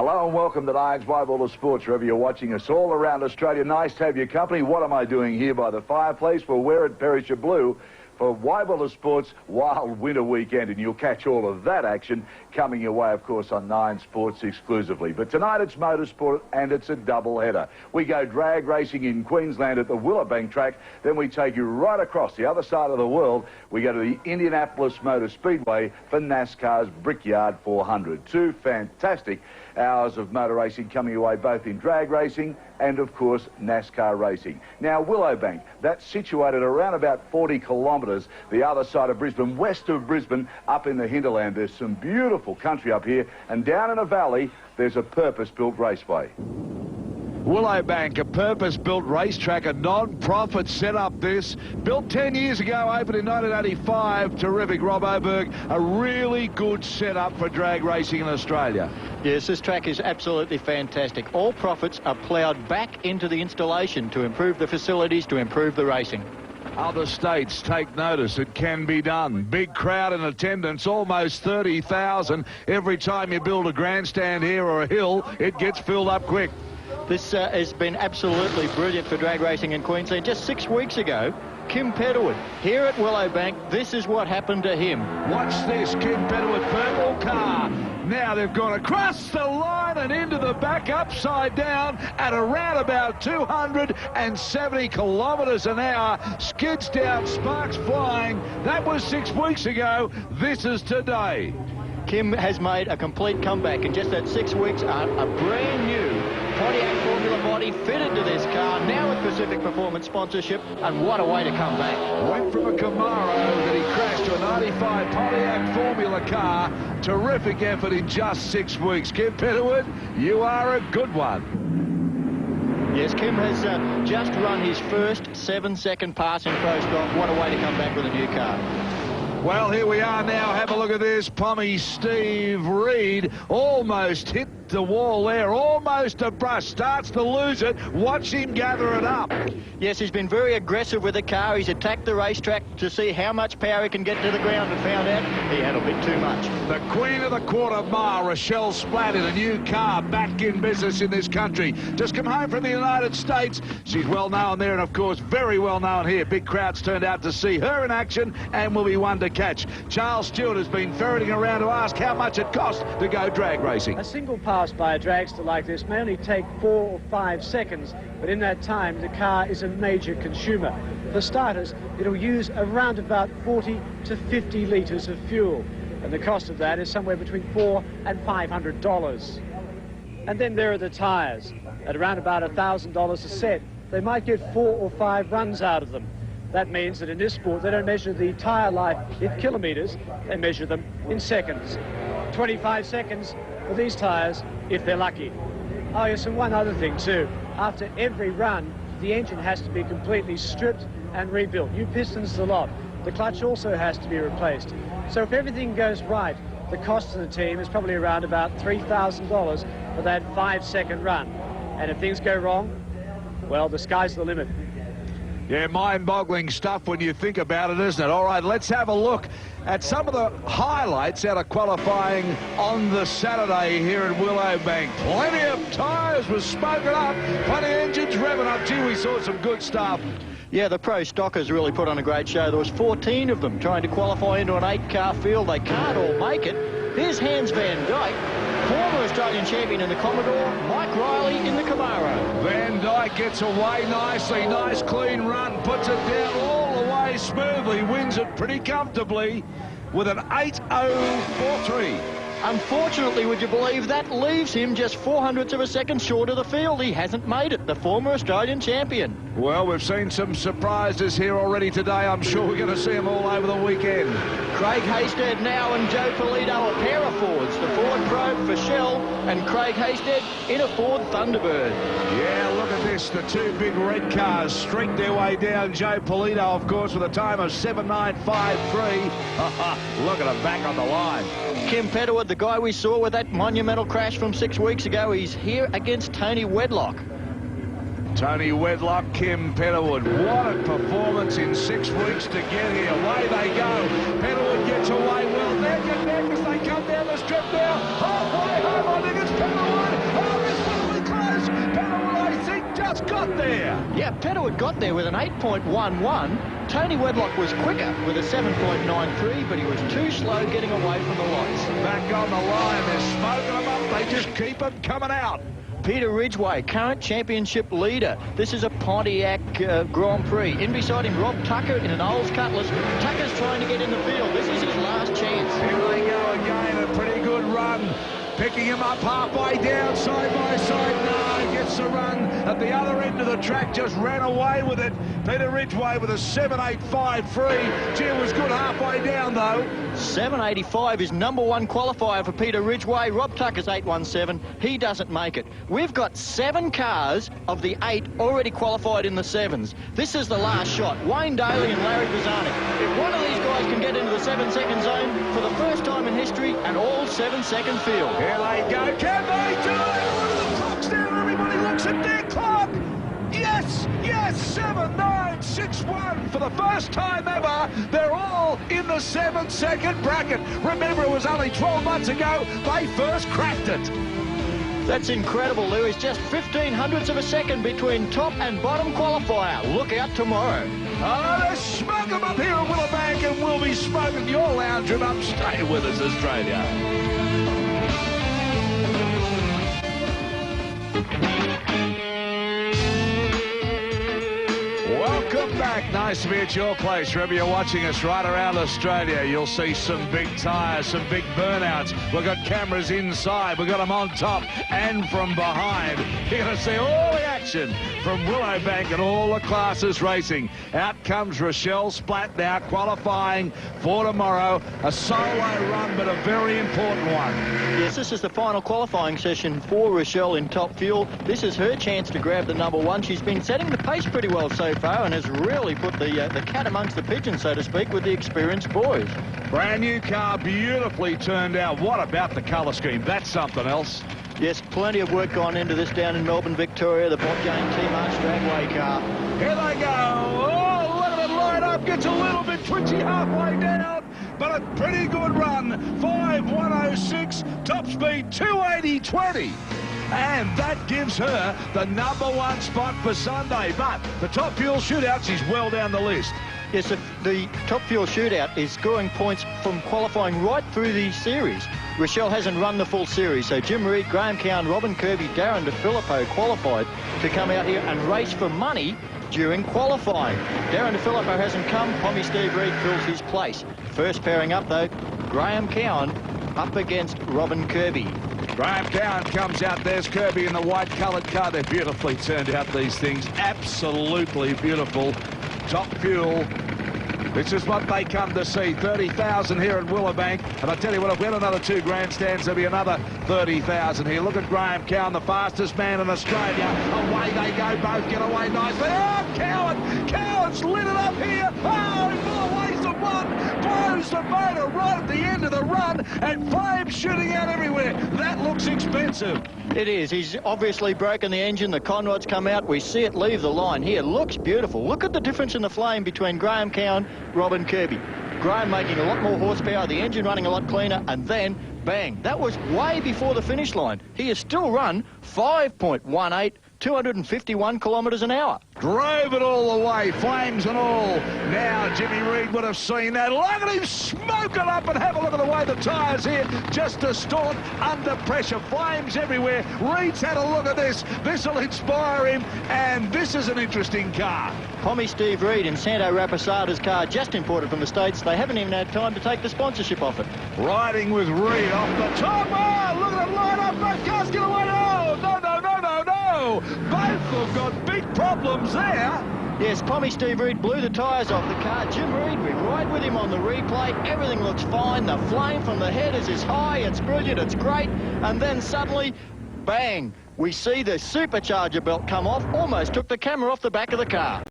Hello and welcome to Diane's Wide World of Sports, wherever you're watching us all around Australia. Nice to have your company. What am I doing here by the fireplace? Well, we're at Perisher Blue for Wide World of Sports Wild Winter Weekend, and you'll catch all of that action coming your way, of course, on 9 Sports exclusively. But tonight it's motorsport, and it's a double-header. We go drag racing in Queensland at the Willowbank track, then we take you right across the other side of the world. We go to the Indianapolis Motor Speedway for NASCAR's Brickyard 400. 2 fantastic hours of motor racing coming your way, both in drag racing and, of course, NASCAR racing. Now, Willowbank, that's situated around about 40 kilometres the other side of Brisbane, west of Brisbane, up in the hinterland. There's some beautiful country up here, and down in a valley, there's a purpose-built raceway. Willowbank, a purpose-built racetrack, a non-profit setup this. Built 10 years ago, opened in 1985. Terrific, Rob Oberg. A really good setup for drag racing in Australia. Yes, this track is absolutely fantastic. All profits are ploughed back into the installation to improve the facilities, to improve the racing. Other states take notice. It can be done. Big crowd in attendance, almost 30,000. Every time you build a grandstand here or a hill, it gets filled up quick. This has been absolutely brilliant for drag racing in Queensland. Just 6 weeks ago, Kim Petterwood, here at Willowbank, this is what happened to him. Watch this, Kim Petterwood, purple car. Now they've gone across the line and into the back, upside down, at around about 270 kilometres an hour. Skids down, sparks flying. That was 6 weeks ago. This is today. Kim has made a complete comeback in just that 6 weeks. A brand new Pontiac Formula body fitted to this car, now with Pacific Performance sponsorship, and what a way to come back. Went from a Camaro that he crashed to a 95 Pontiac Formula car. Terrific effort in just 6 weeks. Kim Petterwood, you are a good one. Yes, Kim has just run his first 7-second pass in Pro Stock. What a way to come back with a new car. Well, here we are now. Have a look at this. Pommy Steve Reed almost hit the wall there, almost a brush, starts to lose it. Watch him gather it up. Yes, he's been very aggressive with the car. He's attacked the racetrack to see how much power he can get to the ground, and found out he had a bit too much. The queen of the quarter mile, Rochelle Splatt, in a new car, back in business in this country. Just come home from the United States. She's well known there, and of course very well known here. Big crowds turned out to see her in action, and will be one to catch. Charles Stewart has been ferreting around to ask how much it costs to go drag racing. A single pass by a dragster like this may only take 4 or 5 seconds, but in that time the car is a major consumer. For starters, it'll use around about 40 to 50 litres of fuel, and the cost of that is somewhere between $400 and $500. And then there are the tyres. At around about $1,000 a set, they might get 4 or 5 runs out of them. That means that in this sport, they don't measure the tyre life in kilometres, they measure them in seconds. 25 seconds for these tyres, if they're lucky. Oh yes, and one other thing too. After every run, the engine has to be completely stripped and rebuilt. New pistons, the lot. The clutch also has to be replaced. So if everything goes right, the cost to the team is probably around about $3,000 for that 5-second run. And if things go wrong, well, the sky's the limit. Yeah, mind-boggling stuff when you think about it, isn't it? All right, let's have a look at some of the highlights out of qualifying on the Saturday here at Willowbank. Plenty of tyres were smoking up, plenty of engines revving up. Gee, we saw some good stuff. Yeah, the pro stockers really put on a great show. There was 14 of them trying to qualify into an 8-car field. They can't all make it. Here's Hans Van Dyke, former Australian champion in the Commodore, Mike Riley in the Camaro. Van Dyke gets away nicely, nice clean run, puts it down all the way smoothly, wins it pretty comfortably with an 8.043. Unfortunately, would you believe, that leaves him just 0.04 of a second short of the field. He hasn't made it, the former Australian champion. Well, we've seen some surprises here already today. I'm sure we're going to see them all over the weekend. Craig Hasted now and Joe Polito, a pair of Fords. The Ford Probe for Shell and Craig Hasted in a Ford Thunderbird. Yeah, look at this. The 2 big red cars streak their way down. Joe Polito, of course, with a time of 7.953. Look at him back on the line. Kim Petterwood, the guy we saw with that monumental crash from 6 weeks ago, he's here against Tony Wedlock. Tony Wedlock, Kim Petterwood. What a performance in 6 weeks to get here. Away they go. Petterwood gets away well. Neck and neck as they come down the strip now. Halfway home, I think it's Petterwood. got there. Yeah, Petto had got there with an 8.11. Tony Wedlock was quicker with a 7.93, but he was too slow getting away from the lights. Back on the line, they're smoking them up. They just keep them coming out. Peter Ridgway, current championship leader. This is a Pontiac Grand Prix. In beside him, Rob Tucker in an Olds Cutlass. Tucker's trying to get in the field. This is his last chance. Here they go again, a pretty good run. Picking him up halfway down, side by side. No, gets the run at the other end of the track, just ran away with it. Peter Ridgway with a 7.853. Gee, it was good halfway down, though. 7.85 is #1 qualifier for Peter Ridgway. Rob Tucker's 8.17. He doesn't make it. We've got 7 cars of the 8 already qualified in the 7s. This is the last shot. Wayne Daly and Larry Bozanic. If one of these guys can get into the 7-second zone for the first time in history, an all 7-second field. Here they go. Can they do it? Look at the clocks there. Everybody looks at their clock. Yes, yes, 7.961 for the first time ever. They're all in the 7-second bracket. Remember, it was only 12 months ago they first cracked it. That's incredible, Lewis. Just 0.15 of a second between top and bottom qualifier. Look out tomorrow. Oh, they're smoking them up here at Willowbank, and we'll be smoking your lounge room up. Stay with us, Australia. Welcome back. Nice to be at your place. Wherever you're watching us right around Australia, you'll see some big tyres, some big burnouts. We've got cameras inside. We've got them on top and from behind. You're going to see all the action from Willowbank and all the classes racing. Out comes Rochelle Splatt now, qualifying for tomorrow. A solo run, but a very important one. Yes, this is the final qualifying session for Rochelle in Top Fuel. This is her chance to grab the #1. She's been setting the pace pretty well so far and has really put the cat amongst the pigeons, so to speak, with the experienced boys. Brand new car, beautifully turned out. What about the colour scheme? That's something else. Yes, plenty of work gone into this down in Melbourne, Victoria, the Bob Jane T-March Dragway car. Here they go. Oh, look at it light up. Gets a little bit twitchy halfway down, but a pretty good run. 5.106, top speed 280.20. And that gives her the #1 spot for Sunday. But the Top Fuel Shootout, she's well down the list. Yes, the Top Fuel Shootout is scoring points from qualifying right through the series. Rochelle hasn't run the full series, so Jim Reed, Graham Cowan, Robin Kirby, Darren DeFilippo qualified to come out here and race for money during qualifying. Darren DeFilippo hasn't come. Pommy Steve Reed fills his place. First pairing up, though, Graham Cowan up against Robin Kirby. Graham Cowan comes out. There's Kirby in the white-coloured car. They're beautifully turned out, these things. Absolutely beautiful. Top Fuel. This is what they come to see. 30,000 here at Willowbank. And I tell you what, if we had another 2 grandstands, there'll be another 30,000 here. Look at Graham Cowan, the fastest man in Australia. Away they go. Both get away nicely. Oh, Cowan! Cowan's lit it up here. Oh, in more ways than one. Blows the motor right at the end of the run. And flames shooting out everywhere. That looks expensive. It is. He's obviously broken the engine. The conrods come out. We see it leave the line here. Looks beautiful. Look at the difference in the flame between Graham Cowan, Robin Kirby. Graham making a lot more horsepower, the engine running a lot cleaner, and then, bang. That was way before the finish line. He has still run 5.18, 251 kilometres an hour. Drove it all the way, flames and all. Now Jimmy Reed would have seen that. Look at him smoke it up, and have a look at the way the tyres here just distort under pressure. Flames everywhere. Reed's had a look at this. This will inspire him, and this is an interesting car. Pommy Steve Reed in Santo Raposada's car, just imported from the States. They haven't even had time to take the sponsorship off it. Riding with Reed off the top. Oh, look at it line up. Both cars get away. Oh, no. Both have got big problems there. Yes, Pommy Steve Reed blew the tyres off the car. Jim Reed, we ride with him on the replay. Everything looks fine. The flame from the head is high. It's brilliant. It's great. And then suddenly, bang, we see the supercharger belt come off. Almost took the camera off the back of the car.